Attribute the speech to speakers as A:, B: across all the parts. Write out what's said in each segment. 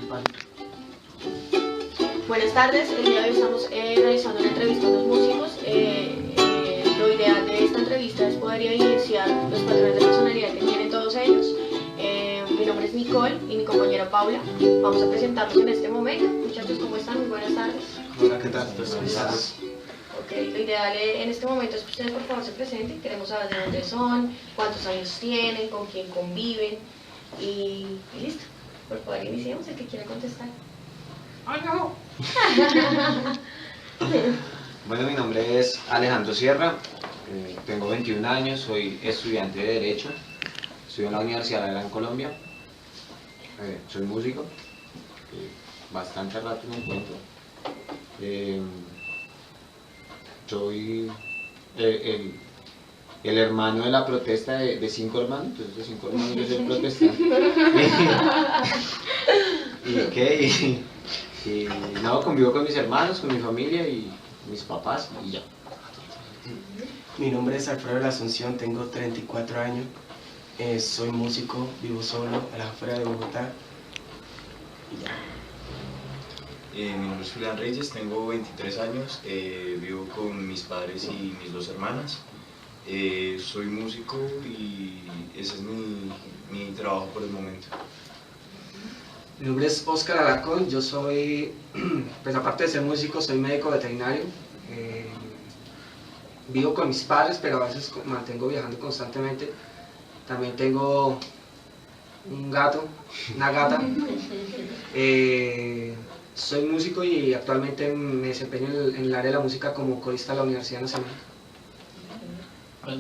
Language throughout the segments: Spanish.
A: Vale.
B: Buenas tardes, el día de hoy estamos realizando una entrevista a los músicos. Lo ideal de esta entrevista es poder evidenciar los patrones de personalidad que tienen todos ellos. Mi nombre es Nicole y mi compañera Paula. Vamos a presentarlos en este momento. Muchachos, ¿cómo están? Muy buenas tardes.
A: Hola, ¿qué tal? Buenas tardes.
B: Ok, lo ideal en este momento es que ustedes por favor se presenten. Queremos saber de dónde son, cuántos años tienen, con quién conviven y listo. Por favor, iniciemos el que quiera contestar.
A: ¡Ay, no! Bueno, mi nombre es Alejandro Sierra, tengo 21 años, soy estudiante de Derecho, estudio en la Universidad de la Gran Colombia, soy músico, bastante rato me encuentro. Soy el hermano de la protesta de 5 hermanos, entonces de 5 hermanos yo soy el protestante. Y no, convivo con mis hermanos, con mi familia y mis papás y ya.
C: Mi nombre es Alfredo de la Asunción, tengo 34 años, soy músico, vivo solo a las afueras de Bogotá y ya.
D: Mi nombre es Julián Reyes, tengo 23 años, vivo con mis padres y mis 2 hermanas. Soy músico y ese es mi trabajo por el momento.
E: Mi nombre es Óscar Alarcón, yo soy, pues aparte de ser músico, soy médico veterinario. Vivo con mis padres, pero a veces mantengo viajando constantemente. También tengo un gato, una gata. Soy músico y actualmente me desempeño en el área de la música como corista de la Universidad Nacional.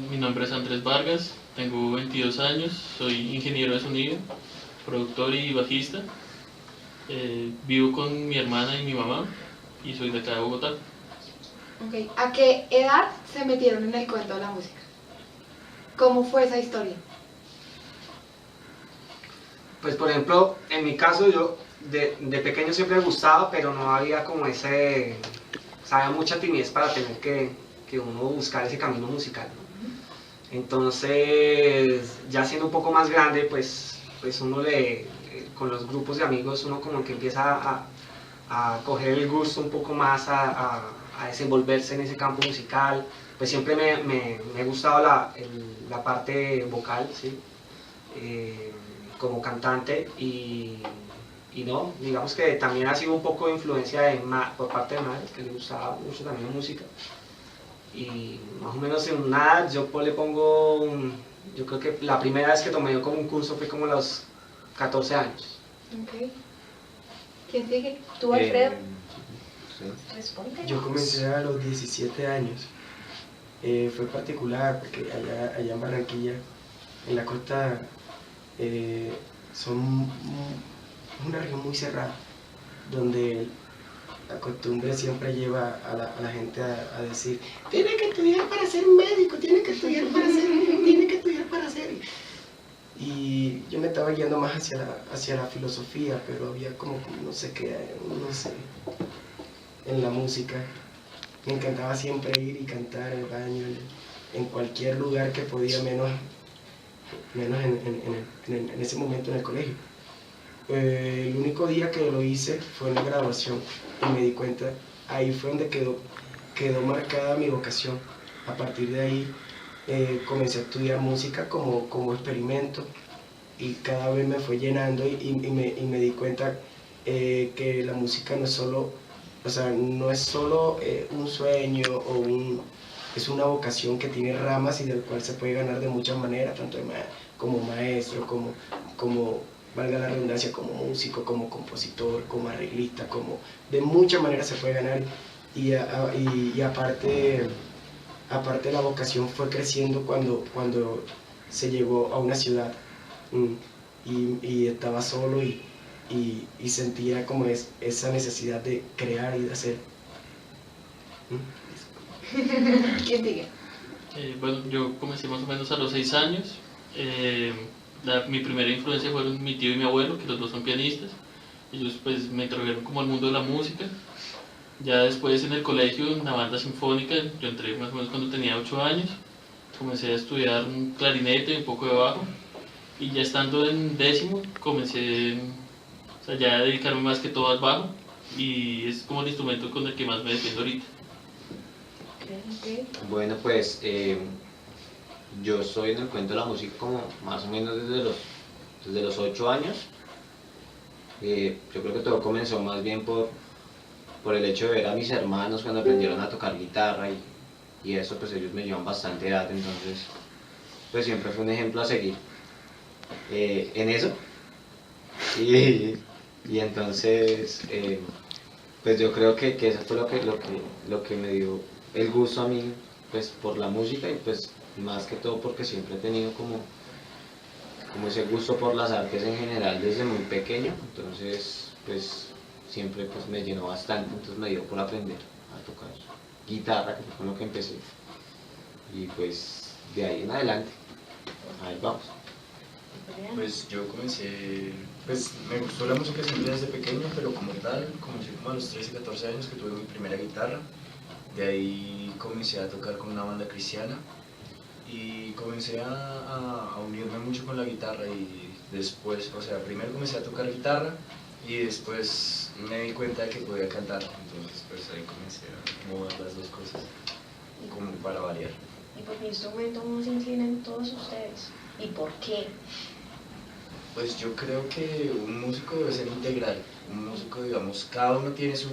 F: Mi nombre es Andrés Vargas, tengo 22 años, soy ingeniero de sonido, productor y bajista. Vivo con mi hermana y mi mamá y soy de acá de Bogotá.
G: Okay. ¿A qué edad se metieron en el cuento de la música? ¿Cómo fue esa historia?
E: Pues por ejemplo, en mi caso yo de pequeño siempre me gustaba, pero no había como ese, o sea, había mucha timidez para tener que uno buscar ese camino musical. Entonces, ya siendo un poco más grande, pues uno con los grupos de amigos, uno como que empieza a coger el gusto un poco más a desenvolverse en ese campo musical. Pues siempre me ha gustado la parte vocal, ¿sí? Como cantante y no, digamos que también ha sido un poco de influencia por parte de madre, que le gustaba mucho también la música. Y más o menos en una edad yo le pongo, yo creo que la primera vez que tomé yo como un curso fue como a los 14 años.
G: Okay. ¿Quién sigue? ¿Tú, Alfredo?
A: Sí.
B: Responde.
C: Yo comencé a los 17 años. Fue particular porque allá en Barranquilla, en la costa, son una región muy cerrada, donde la costumbre siempre lleva a la gente a decir: tiene que estudiar para ser médico, tiene que estudiar para ser. Y yo me estaba guiando más hacia la filosofía, pero había como no sé qué, no sé, en la música. Me encantaba siempre ir y cantar en el baño, en cualquier lugar que podía, menos en ese momento en el colegio. El único día que lo hice fue en la graduación y me di cuenta, ahí fue donde quedó marcada mi vocación. A partir de ahí comencé a estudiar música como experimento y cada vez me fue llenando y me di cuenta que la música no es solo, o sea, no es solo un sueño es una vocación que tiene ramas y del cual se puede ganar de muchas maneras, tanto como maestro, como valga la redundancia, como músico, como compositor, como arreglista, como de muchas maneras se puede ganar. Y aparte la vocación fue creciendo cuando se llegó a una ciudad y estaba solo y sentía como esa necesidad de crear y de hacer.
G: ¿Quién sigue?
F: Bueno, yo comencé más o menos a los 6 años. Mi primera influencia fueron mi tío y mi abuelo, que los dos son pianistas. Ellos pues me introdujeron como al mundo de la música. Ya después en el colegio, en una banda sinfónica, yo entré más o menos cuando tenía 8 años. Comencé a estudiar un clarinete y un poco de bajo. Y ya estando en décimo, comencé O sea, ya dedicarme más que todo al bajo y es como el instrumento con el que más me defiendo ahorita.
A: Bueno, pues yo soy en el cuento de la música como más o menos desde los 8 años. Yo creo que todo comenzó más bien por el hecho de ver a mis hermanos cuando aprendieron a tocar guitarra y eso, pues ellos me llevan bastante edad, entonces pues siempre fue un ejemplo a seguir en eso. Y entonces pues yo creo que eso fue lo que me dio el gusto a mí pues por la música y pues más que todo porque siempre he tenido como ese gusto por las artes en general desde muy pequeño, entonces pues siempre pues me llenó bastante, entonces me dio por aprender a tocar guitarra, que fue con lo que empecé, y pues de ahí en adelante, ahí vamos.
D: Pues yo comencé, pues me gustó la música siempre desde pequeño, pero como tal, comencé como a los 13, 14 años que tuve mi primera guitarra. De ahí comencé a tocar con una banda cristiana y comencé a unirme mucho con la guitarra y después, o sea, primero comencé a tocar guitarra y después me di cuenta de que podía cantar, entonces pues ahí comencé a mover las dos cosas, como para variar.
B: ¿Y por qué instrumento se inclinan todos ustedes? ¿Y por qué?
D: Pues yo creo que un músico debe ser integral, un músico, digamos, cada uno tiene su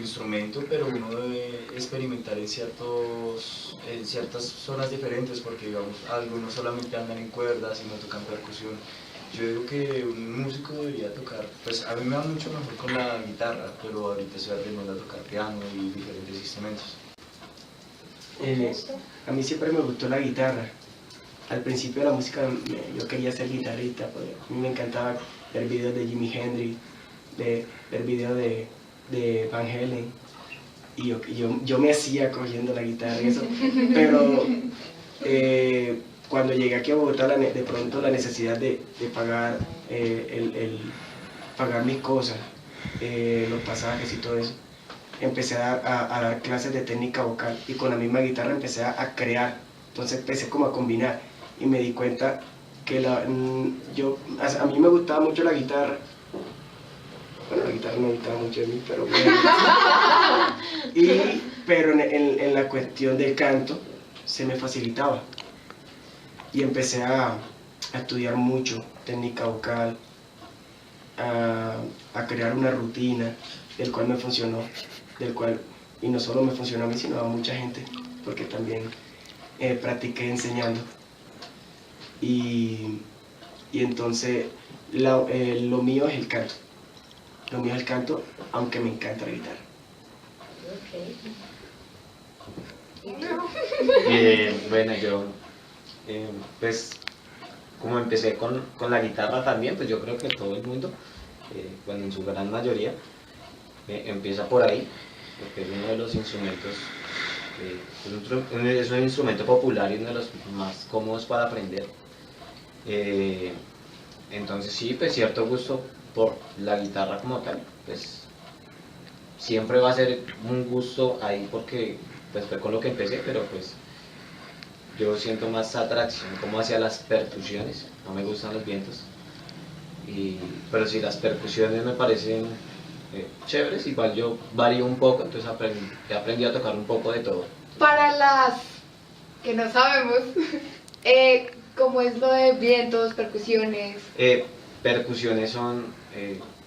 D: instrumento, pero uno debe experimentar en ciertas zonas diferentes, porque digamos, algunos solamente andan en cuerdas y no tocan percusión. Yo digo que un músico debería tocar, pues a mí me va mucho mejor con la guitarra, pero ahorita estoy aprendiendo a tocar piano y diferentes instrumentos.
C: A mí siempre me gustó la guitarra. Al principio de la música yo quería ser guitarrista, porque a mí me encantaba ver videos de Jimi Hendrix, ver videos de Van Halen, y yo me hacía cogiendo la guitarra y eso, pero cuando llegué aquí a Bogotá, de pronto la necesidad de pagar, pagar mis cosas, los pasajes y todo eso, empecé a dar clases de técnica vocal y con la misma guitarra empecé a crear, entonces empecé como a combinar y me di cuenta que a mí me gustaba mucho la guitarra. Bueno, la guitarra no me gustaba mucho de mí, pero bueno. Pero en la cuestión del canto se me facilitaba y empecé a estudiar mucho técnica vocal, a crear una rutina, del cual me funcionó, y no solo me funcionó a mí, sino a mucha gente, porque también practiqué enseñando. Y entonces lo mío es el canto. Lo mío es el canto, aunque me encanta la guitarra.
A: Bueno, yo pues como empecé con la guitarra también, pues yo creo que todo el mundo, bueno, en su gran mayoría, empieza por ahí, porque es uno de los instrumentos, es un instrumento popular y uno de los más cómodos para aprender. Entonces sí, pues cierto gusto por la guitarra como tal, pues siempre va a ser un gusto ahí porque pues fue con lo que empecé, pero pues yo siento más atracción como hacia las percusiones, no me gustan los vientos, pero si las percusiones me parecen chéveres, igual yo varío un poco, entonces he aprendido a tocar un poco de todo.
G: Para las que no sabemos, ¿cómo es lo de vientos, percusiones?
A: Percusiones son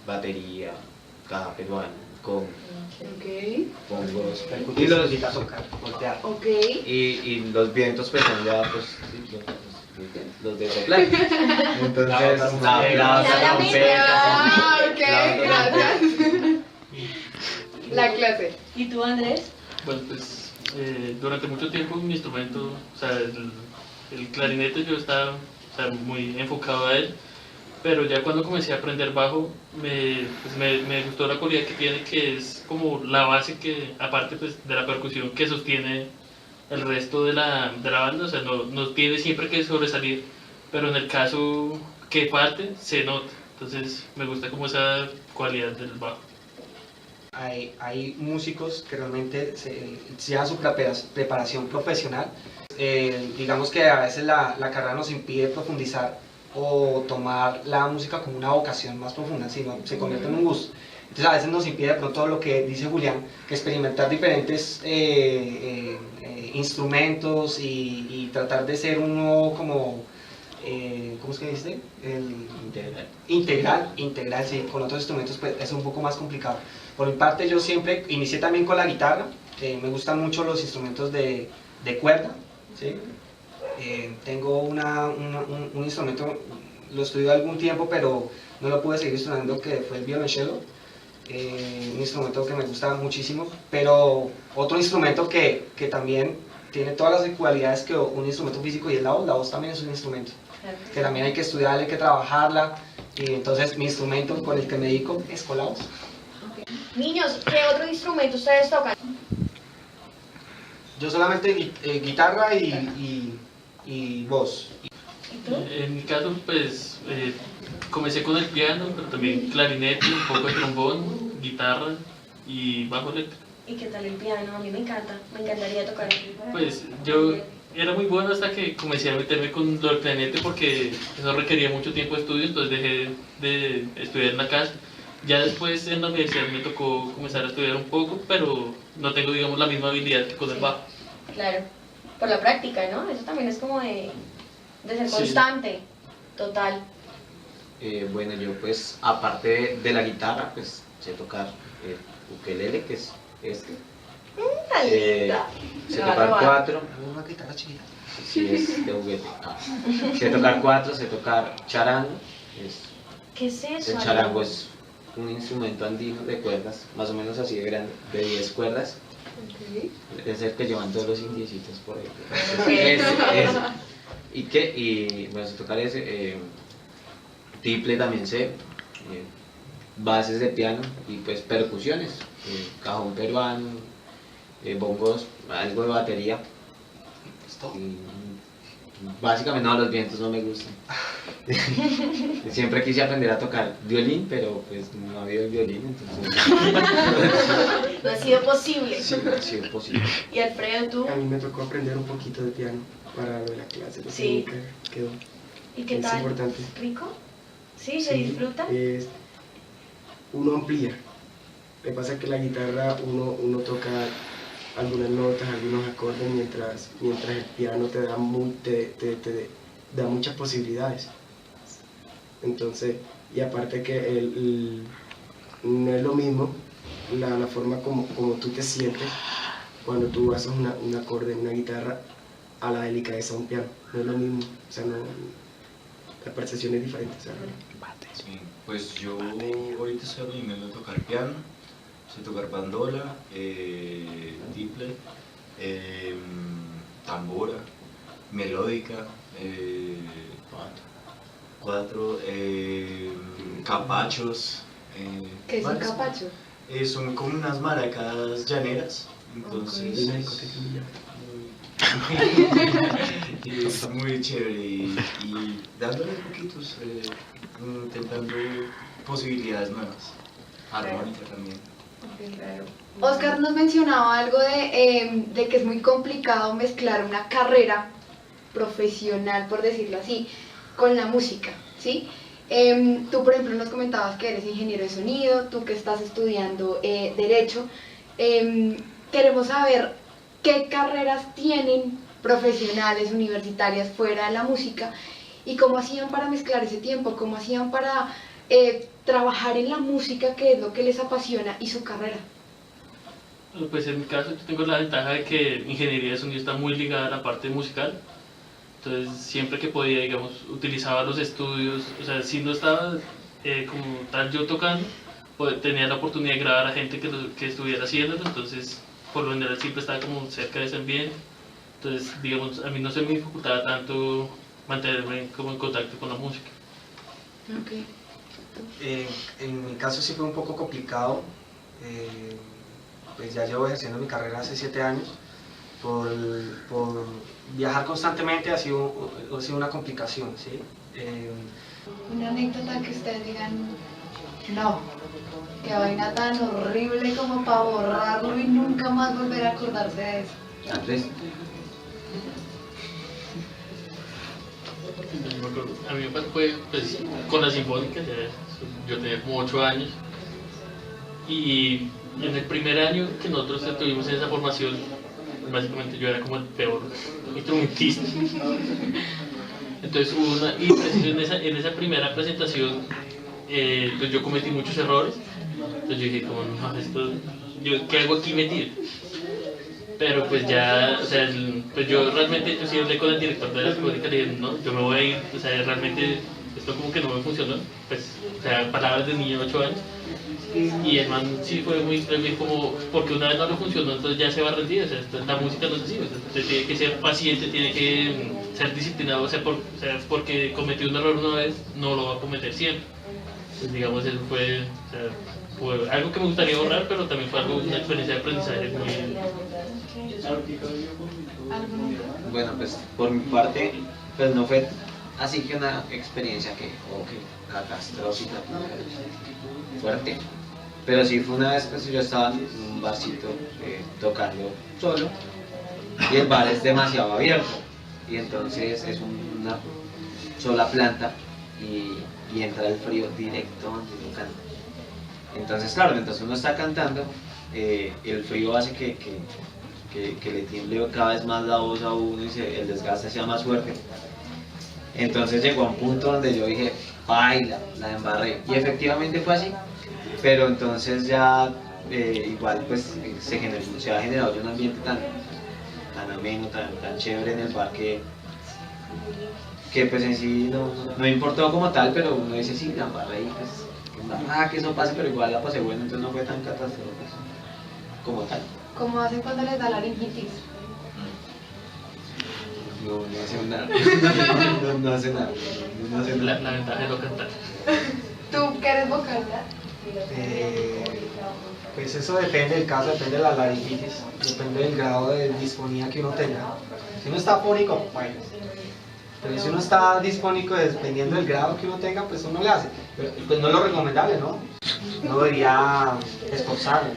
A: batería, caja peruana, con bongos,
E: Y los invita a tocar, voltear.
G: Ok.
A: y los vientos pues son ya pues, sí, los de soplar. Entonces,
G: Ok, gracias. La clase.
B: ¿Y tú, Andrés?
F: Bueno, pues durante mucho tiempo mi instrumento, o sea, el clarinete yo estaba, o sea, muy enfocado a él, pero ya cuando comencé a aprender bajo me gustó la cualidad que tiene, que es como la base que, aparte pues de la percusión, que sostiene el resto de la banda, o sea, no tiene siempre que sobresalir, pero en el caso que falte, se nota, entonces me gusta como esa cualidad del bajo.
E: Hay músicos que realmente se llevan su preparación profesional. Digamos que a veces la carrera nos impide profundizar o tomar la música como una vocación más profunda, sino se convierte en un gusto. Entonces a veces nos impide de pronto lo que dice Julián, que experimentar diferentes instrumentos y tratar de ser uno como, ¿cómo es que dice? Integral, sí, con otros instrumentos pues es un poco más complicado. Por mi parte yo siempre inicié también con la guitarra, me gustan mucho los instrumentos de cuerda, ¿sí? Tengo un instrumento, lo estudié algún tiempo pero no lo pude seguir estudiando, que fue el violonchelo. Un instrumento que me gusta muchísimo, pero otro instrumento que también tiene todas las cualidades que un instrumento físico, y es la voz. La voz también es un instrumento, que también hay que estudiarla, hay que trabajarla, y entonces mi instrumento con el que me dedico es con la voz.
B: Okay. Niños, ¿qué otro instrumento ustedes tocan?
E: Yo solamente guitarra y voz.
B: ¿Y tú?
F: En mi caso, pues, comencé con el piano, pero también clarinete, un poco de trombón, guitarra y bajo eléctrico.
B: ¿Y qué tal el piano? A mí me encanta, me encantaría tocar.
F: Pues yo era muy bueno hasta que comencé a meterme con lo del clarinete, porque eso requería mucho tiempo de estudio, entonces dejé de estudiar en la casa. Ya después en la universidad me tocó comenzar a estudiar un poco, pero no tengo, digamos, la misma habilidad que con el bajo.
B: Claro, por la práctica, ¿no? Eso también es como de ser
F: Sí.
B: constante, total.
A: Bueno, yo pues aparte de la guitarra, pues sé tocar el ukelele, que es este.
B: Linda.
A: Sé
B: Me va a
A: tocar
B: robar.
A: 4,
E: Una guitarra chiquita.
A: sí, es de juguete. Sé tocar 4, sé tocar charango.
B: ¿Qué es eso?
A: El charango es un instrumento andino de cuerdas, más o menos así de grande, de 10 cuerdas.
B: Ok.
A: Es el que llevan todos los indiecitos por ahí.
B: Ok.
A: Ese. Y bueno, sé tocar ese. Tiple también sé. Bases de piano y pues percusiones. Cajón peruano, bongos, algo de batería. Y básicamente no, los vientos no me gustan. Siempre quise aprender a tocar violín, pero pues no ha habido el violín, entonces
B: No ha sido posible.
A: sí, no ha sido posible.
B: ¿Y Alfredo, tú?
C: A mí me tocó aprender un poquito de piano para lo de la clase, lo
B: Sí.
C: que quedó.
B: ¿Y qué
C: Es
B: tal?
C: importante.
B: ¿Rico? ¿Sí? ¿Se disfruta?
C: Uno amplía. Lo que pasa es que la guitarra uno toca algunas notas, algunos acordes, mientras el piano te da muchas posibilidades. Entonces, y aparte que no es lo mismo la forma como tú te sientes cuando tú haces un acorde en una guitarra a la delicadeza de un piano. No es lo mismo, o sea, la percepción es diferente. O sea,
D: Sí, pues yo ahorita estoy aprendiendo a tocar piano, sé tocar bandola, tiple, tambora, melódica, cuatro, capachos.
G: ¿Qué es un
D: varias-
G: capacho?
D: Son como unas maracas llaneras, entonces
C: y una discoteca en Villa.
D: y es muy chévere y dándole poquitos, intentando posibilidades nuevas, armónica también.
G: Oscar nos mencionaba algo de que es muy complicado mezclar una carrera profesional, por decirlo así, con la música, ¿sí? Tú, por ejemplo, nos comentabas que eres ingeniero de sonido, tú que estás estudiando Derecho. Queremos saber qué carreras tienen profesionales, universitarias, fuera de la música, y cómo hacían para mezclar ese tiempo, cómo hacían para trabajar en la música, que es lo que les apasiona, y su carrera.
F: Pues en mi caso yo tengo la ventaja de que ingeniería de sonido está muy ligada a la parte musical. Entonces siempre que podía, digamos, utilizaba los estudios, o sea, si no estaba como tal yo tocando, tenía la oportunidad de grabar a gente que estuviera haciéndolo, entonces por lo general siempre estaba como cerca de ese ambiente. Entonces, digamos, a mí no se me dificultaba tanto mantenerme como en contacto con la música.
G: Okay.
E: En mi caso sí fue un poco complicado, pues ya llevo ejerciendo mi carrera hace 7 años, por viajar constantemente ha sido una complicación, ¿sí?
G: Una anécdota que ustedes digan, no, qué vaina tan horrible como para borrarlo y nunca más volver a acordarse de eso.
A: Andrés,
F: yo me acuerdo, a mí me fue pues, con la Sinfónica, yo tenía como 8 años, y en el primer año que nosotros estuvimos en esa formación, básicamente yo era como el peor instrumentista. Entonces hubo una, y preciso en esa primera presentación, pues yo cometí muchos errores. Entonces yo dije como, no, esto, ¿qué hago aquí metido? Pero pues ya, o sea, pues yo realmente, yo sí hablé con el director de la Sinfónica, le dije, no, yo me voy a ir, o sea, realmente esto como que no me funcionó, pues, o sea, palabras de niño de 8 años. Y el man sí fue muy como, porque una vez no le funcionó, entonces ya se va a rendir, o sea, la música no es así, o sea, usted tiene que ser paciente, tiene que ser disciplinado, o sea, porque cometió un error una vez, no lo va a cometer siempre. Pues digamos, eso fue, o sea, fue algo que me gustaría borrar, pero también fue algo, una experiencia de aprendizaje muy...
A: Bueno, pues por mi parte, pues no fue así que una experiencia que catastrófica, fuerte. Pero sí fue una vez que yo estaba en un barcito tocando solo y el bar es demasiado abierto y entonces es una sola planta y entra el frío directo donde uno canta. Entonces claro, mientras uno está cantando, el frío hace que le tiemble cada vez más la voz a uno y el desgaste sea más fuerte. Entonces llegó a un punto donde yo dije, baila, la embarré. Y efectivamente fue así. Pero entonces ya igual pues se ha generado ya un ambiente tan ameno, tan chévere en el bar que pues en sí no importó como tal, pero uno dice sí, la embarré y pues que eso pase, pero igual la pasé bueno, entonces no fue tan catastrófico como tal.
G: ¿Cómo hacen cuando les da laringitis?
A: No hace nada. No hace nada. No hace nada.
F: La ventaja de no cantar.
G: ¿Tú que eres vocalista?
E: Pues eso depende del caso, depende de la laringitis, depende del grado de disfonía que uno tenga. Si uno está afónico, bueno. Pero si uno está disfónico, dependiendo del grado que uno tenga, pues uno le hace. Pero, pues no es lo recomendable, ¿no? No debería esforzarlo.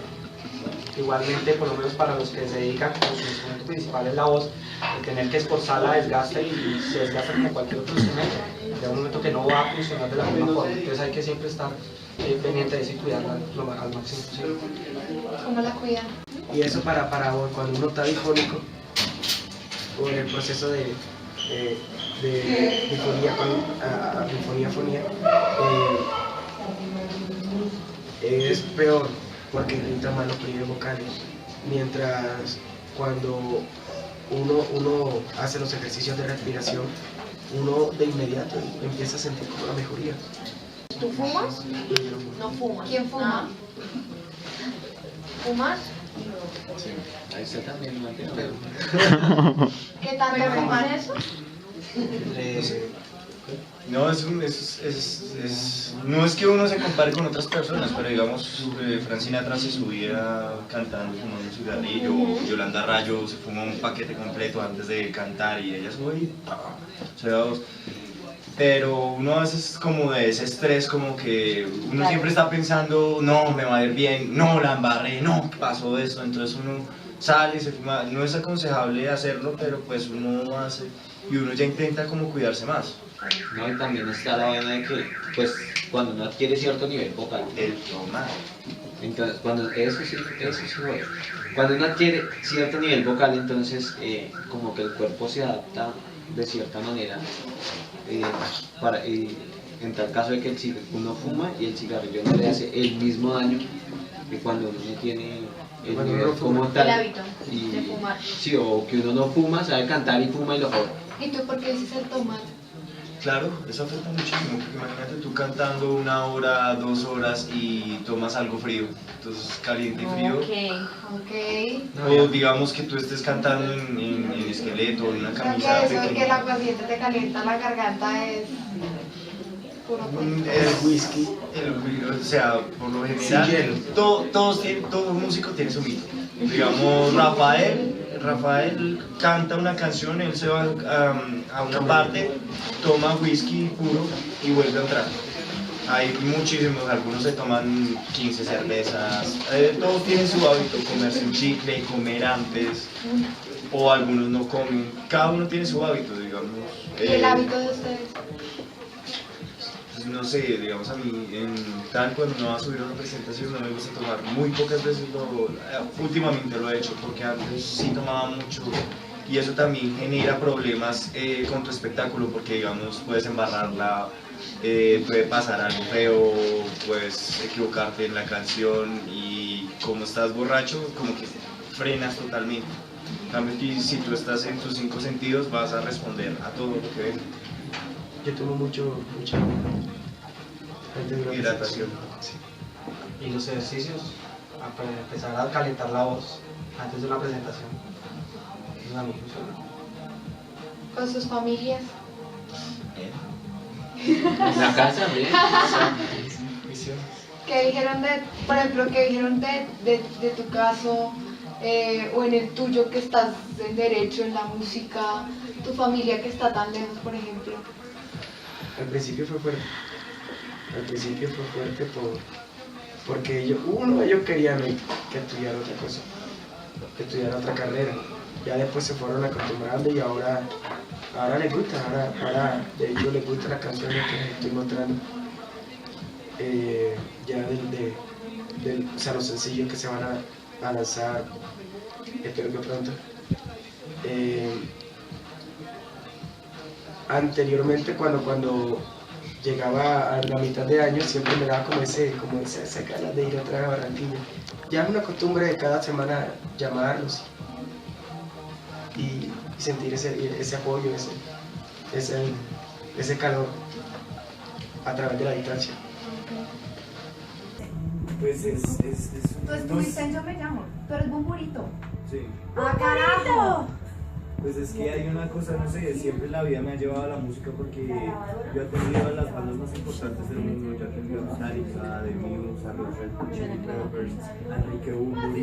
E: Igualmente, por lo menos para los que se dedican, como su instrumento principal es la voz, el tener que esforzarla desgasta y se desgasta como cualquier otro instrumento. Llega un momento que no va a funcionar de la misma forma, entonces hay que siempre estar pendiente de eso y cuidarla al máximo posible.
G: ¿Cómo la cuidan?
C: Y eso para cuando uno está difónico, por el proceso de difonía a fonía, es peor porque irrita más los pliegues vocales, mientras cuando uno hace los ejercicios de respiración, uno de inmediato empieza a sentir como la mejoría.
B: ¿Tú fumas? No fumas.
G: ¿Quién fuma?
B: ¿Fumas?
A: Sí, ahí está también, no tiene pedo.
G: ¿Qué tanto fuman eso?
D: No, no es que uno se compare con otras personas, pero digamos, Frank Sinatra se subía cantando, fumando un cigarrillo, o Yolanda Rayo se fuma un paquete completo antes de cantar y ella sube y se da dos. Pero uno a veces como de ese estrés, como que uno siempre está pensando, no, me va a ir bien, no, la embarré, no, pasó esto, entonces uno sale, se fuma, no es aconsejable hacerlo, pero pues uno hace y uno ya intenta como cuidarse más.
A: No, y también está la vaina de que, pues, cuando uno adquiere cierto nivel vocal,
D: El tomar.
A: entonces, eso sí fue. Cuando uno adquiere cierto nivel vocal, entonces, como que el cuerpo se adapta de cierta manera, en tal caso de que uno fuma y el cigarrillo no le hace el mismo daño que cuando uno no tiene el
C: Cuando
A: nivel
C: uno fuma.
A: como tal.
B: El hábito de fumar.
A: Sí, o que uno no fuma, sabe cantar y fuma y lo joda.
G: ¿Y tú por qué dices el tomate?
D: Claro, eso afecta muchísimo, porque imagínate tú cantando 1 hora, 2 horas y tomas algo frío, entonces caliente y frío.
G: Ok.
D: O digamos que tú estés cantando en esqueleto, en una
G: Creo
D: camisa
G: que eso de que
D: pequeña.
G: la paciente te calienta la garganta es puro cuento.
D: El whisky, o sea, por lo general,
C: Sin hielo.
D: todo músico tiene su mito. Digamos, Rafael canta una canción, él se va a una parte, toma whisky puro y vuelve a entrar. Hay muchísimos, algunos se toman 15 cervezas, todos tienen su hábito, comerse un chicle, comer antes, o algunos no comen, cada uno tiene su hábito, digamos.
G: ¿Y el hábito de ustedes?
D: Pues no sé, digamos a mí, cuando uno va a subir una presentación, no me gusta tomar, muy pocas veces últimamente lo he hecho, porque antes sí tomaba mucho, y eso también genera problemas con tu espectáculo, porque digamos puedes embarrarla, puede pasar algo feo, puedes equivocarte en la canción, y como estás borracho, como que frenas totalmente. En cambio, si tú estás en tus 5 sentidos, vas a responder a todo lo que ves.
C: Yo tomo mucha agua antes de una
D: Hidratación.
C: presentación. Sí.
E: Y los ejercicios para empezar a calentar la voz antes de una presentación. Eso a mí funciona.
G: ¿Con sus familias?
F: En la casa, ¿ves?
C: Misiones.
G: Por ejemplo, qué dijeron de tu caso o en el tuyo que estás en derecho, en la música, tu familia que está tan lejos, por ejemplo?
C: Al principio fue fuerte. Porque ellos querían que estudiara otra cosa, que estudiara otra carrera. Ya después se fueron acostumbrando y ahora les gusta, ahora de hecho les gustan las canciones que les estoy mostrando. Ya o sea, los sencillos que se van a lanzar, espero que pronto. Anteriormente cuando llegaba a la mitad de año siempre me daba como esa ganas de ir otra vez a Barranquilla. Ya es una costumbre de cada semana llamarlos y sentir ese apoyo, ese calor a través de la distancia.
H: Pues
I: Tú estuviste en Yo Me Llamo, tú eres Bumburito.
H: Sí.
I: ¡Ah, carajo!
H: Pues es que hay una cosa, no sé, siempre la vida me ha llevado a la música porque yo he atendido a las bandas más importantes del mundo, yo he atendido a Metallica, a The Muse, a los Red Hot Chili Peppers, a Enrique Bunbury.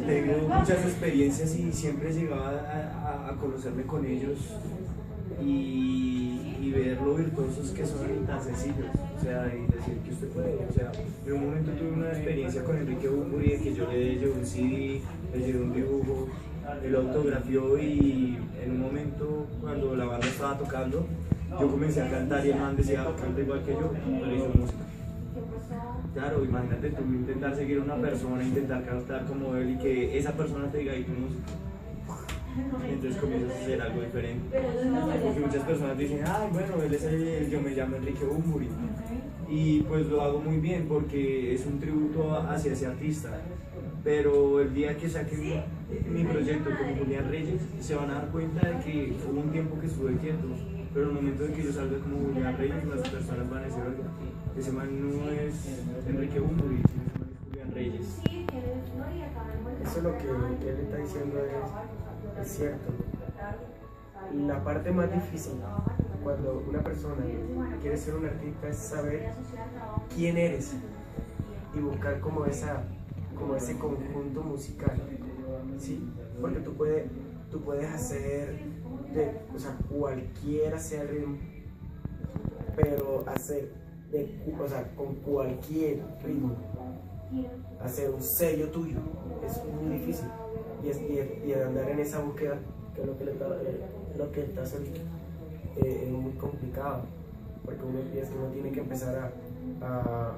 H: Tengo muchas experiencias y siempre llegaba a conocerme con ellos y ver lo virtuosos que son y tan sencillos, o sea, y decir que usted puede, o sea, en un momento tuve una experiencia con Enrique Bunbury de que yo le llevé un CD, le llevé un dibujo, él lo autografió y en un momento cuando la banda estaba tocando, yo comencé a cantar y el man decía, canta igual que yo, pero hizo música. Claro, imagínate tú intentar seguir a una persona, intentar cantar como él y que esa persona te diga, ¿y tu música? Entonces comienzas a hacer algo diferente. Porque muchas personas dicen, ay, bueno, él es yo me llamo Enrique Bunbury. Y pues lo hago muy bien porque es un tributo hacia ese artista. Pero el día que saque mi proyecto como Julián Reyes, se van a dar cuenta de que hubo un tiempo que estuve quieto. Pero el momento en que yo salga como Julián Reyes, las personas van a decir, oiga, ese man no es Enrique Bunbury, ese man es Julián Reyes.
C: Eso es lo que él está diciendo, es cierto. La parte más difícil cuando una persona quiere ser un artista es saber quién eres y buscar como ese conjunto musical, ¿sí? Porque tú puedes hacer o sea, cualquiera sea el ritmo, pero con cualquier ritmo hacer un sello tuyo es muy difícil y andar en esa búsqueda, que es lo que está haciendo, es muy complicado, porque uno tiene que empezar a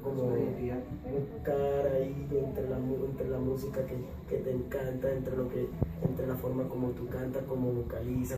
C: como buscar ahí entre la música que te encanta, entre la forma como tú cantas, como vocalizas.